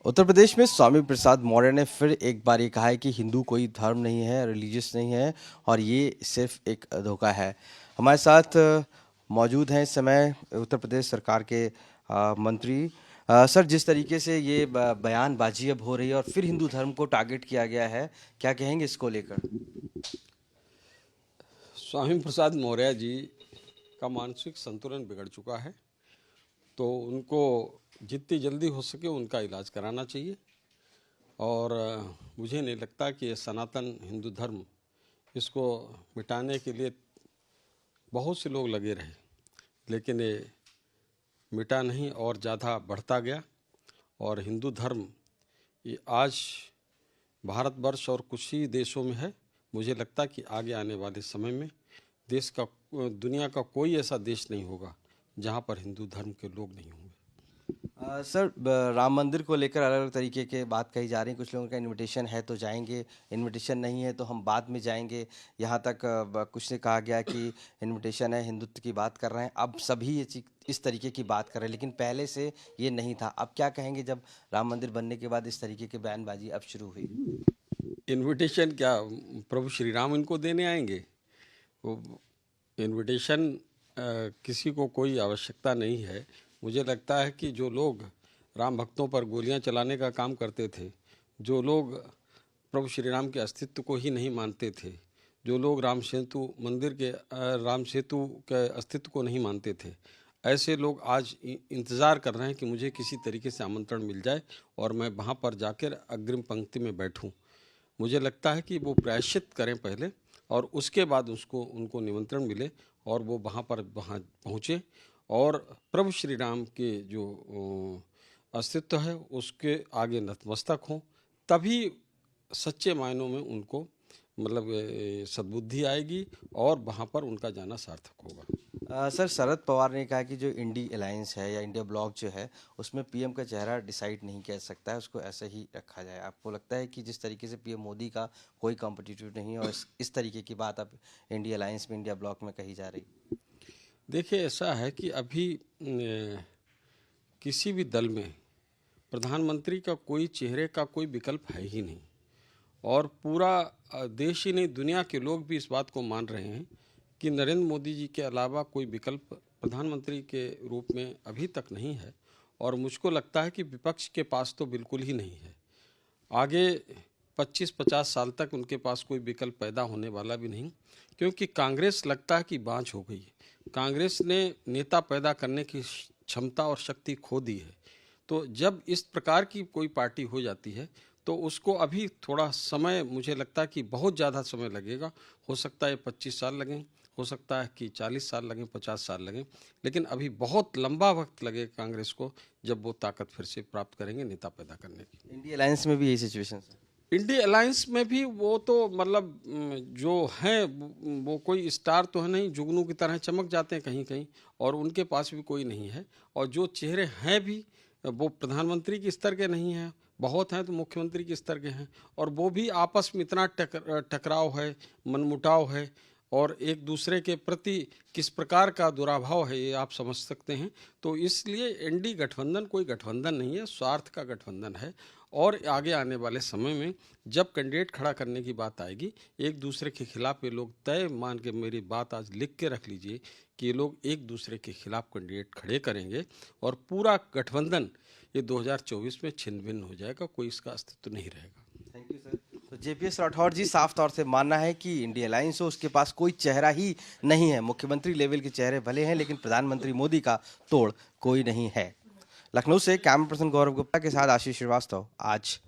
उत्तर प्रदेश में स्वामी प्रसाद मौर्य ने फिर एक बार ये कहा है कि हिंदू कोई धर्म नहीं है, रिलीजियस नहीं है और ये सिर्फ एक धोखा है। हमारे साथ मौजूद हैं इस समय उत्तर प्रदेश सरकार के मंत्री। सर, जिस तरीके से ये बयानबाजी अब हो रही है और फिर हिंदू धर्म को टारगेट किया गया है, क्या कहेंगे इसको लेकर? स्वामी प्रसाद मौर्य जी का मानसिक संतुलन बिगड़ चुका है, तो उनको जितनी जल्दी हो सके उनका इलाज कराना चाहिए। और मुझे नहीं लगता कि ये सनातन हिंदू धर्म इसको मिटाने के लिए बहुत से लोग लगे रहे, लेकिन ये मिटा नहीं और ज़्यादा बढ़ता गया। और हिंदू धर्म ये आज भारतवर्ष और कुछ ही देशों में है। मुझे लगता कि आगे आने वाले समय में दुनिया का कोई ऐसा देश नहीं होगा जहाँ पर हिंदू धर्म के लोग नहीं होंगे। सर, राम मंदिर को लेकर अलग अलग तरीके के बात कही जा रही है। कुछ लोगों का इनविटेशन है तो जाएंगे, इनविटेशन नहीं है तो हम बाद में जाएंगे। यहाँ तक कुछ ने कहा गया कि इनविटेशन है, हिंदुत्व की बात कर रहे हैं। अब सभी ये इस तरीके की बात कर रहे हैं, लेकिन पहले से ये नहीं था। अब क्या कहेंगे जब राम मंदिर बनने के बाद इस तरीके की बयानबाजी अब शुरू हुई? इनविटेशन क्या प्रभु श्री राम इनको देने आएंगे? वो इनविटेशन किसी को कोई आवश्यकता नहीं है। मुझे लगता है कि जो लोग राम भक्तों पर गोलियां चलाने का काम करते थे, जो लोग प्रभु श्री राम के अस्तित्व को ही नहीं मानते थे, जो लोग राम सेतु के अस्तित्व को नहीं मानते थे, ऐसे लोग आज इंतज़ार कर रहे हैं कि मुझे किसी तरीके से आमंत्रण मिल जाए और मैं वहाँ पर जाकर अग्रिम पंक्ति में बैठूं। मुझे लगता है कि वो प्रायश्चित करें पहले और उसके बाद उनको निमंत्रण मिले और वो वहाँ पहुँचे और प्रभु श्री राम के जो अस्तित्व है उसके आगे नतमस्तक हों। तभी सच्चे मायनों में उनको सद्बुद्धि आएगी और वहाँ पर उनका जाना सार्थक होगा। सर, शरद पवार ने कहा कि जो इंडी अलायंस है या इंडिया ब्लॉक जो है उसमें पीएम का चेहरा डिसाइड नहीं किया सकता है, उसको ऐसे ही रखा जाए। आपको लगता है कि जिस तरीके से पीएम मोदी का कोई कॉम्पिटिटिव नहीं है और इस तरीके की बात अब इंडिया अलायंस में, इंडिया ब्लॉक में कही जा रही? देखिए, ऐसा है कि अभी किसी भी दल में प्रधानमंत्री का कोई चेहरे का कोई विकल्प है ही नहीं और पूरा देश ही नहीं दुनिया के लोग भी इस बात को मान रहे हैं कि नरेंद्र मोदी जी के अलावा कोई विकल्प प्रधानमंत्री के रूप में अभी तक नहीं है। और मुझको लगता है कि विपक्ष के पास तो बिल्कुल ही नहीं है। आगे 25-50 साल तक उनके पास कोई विकल्प पैदा होने वाला भी नहीं, क्योंकि कांग्रेस लगता है कि बांझ हो गई है। कांग्रेस ने नेता पैदा करने की क्षमता और शक्ति खो दी है। तो जब इस प्रकार की कोई पार्टी हो जाती है तो उसको अभी थोड़ा समय, मुझे लगता है कि बहुत ज़्यादा समय लगेगा। हो सकता है 25 साल लगें, हो सकता है कि 40 साल लगें, 50 साल लगें, लेकिन अभी बहुत लंबा वक्त लगेगा कांग्रेस को जब वो ताकत फिर से प्राप्त करेंगे नेता पैदा करने की। इंडिया अलायंस में भी यही सिचुएशन है? इंडिया अलायंस में भी वो तो जो हैं वो कोई स्टार तो है नहीं, जुगनू की तरह चमक जाते हैं कहीं कहीं, और उनके पास भी कोई नहीं है। और जो चेहरे हैं भी वो प्रधानमंत्री के स्तर के नहीं हैं, बहुत हैं तो मुख्यमंत्री के स्तर के हैं, और वो भी आपस में इतना टकराव है, मनमुटाव है और एक दूसरे के प्रति किस प्रकार का दुराभाव है ये आप समझ सकते हैं। तो इसलिए एनडी गठबंधन कोई गठबंधन नहीं है, स्वार्थ का गठबंधन है। और आगे आने वाले समय में जब कैंडिडेट खड़ा करने की बात आएगी, एक दूसरे के खिलाफ ये लोग तय मान के, मेरी बात आज लिख के रख लीजिए कि ये लोग एक दूसरे के खिलाफ कैंडिडेट खड़े करेंगे और पूरा गठबंधन ये 2024 में छिन्न भिन्न हो जाएगा, कोई इसका अस्तित्व नहीं रहेगा। Thank you sir. तो जेपीएस राठौर जी साफ तौर से मानना है कि इंडिया अलायंस हो, उसके पास कोई चेहरा ही नहीं है। मुख्यमंत्री लेवल के चेहरे भले हैं, लेकिन प्रधानमंत्री मोदी का तोड़ कोई नहीं है। लखनऊ से कैमरा पर्सन गौरव गुप्ता के साथ आशीष श्रीवास्तव, आज।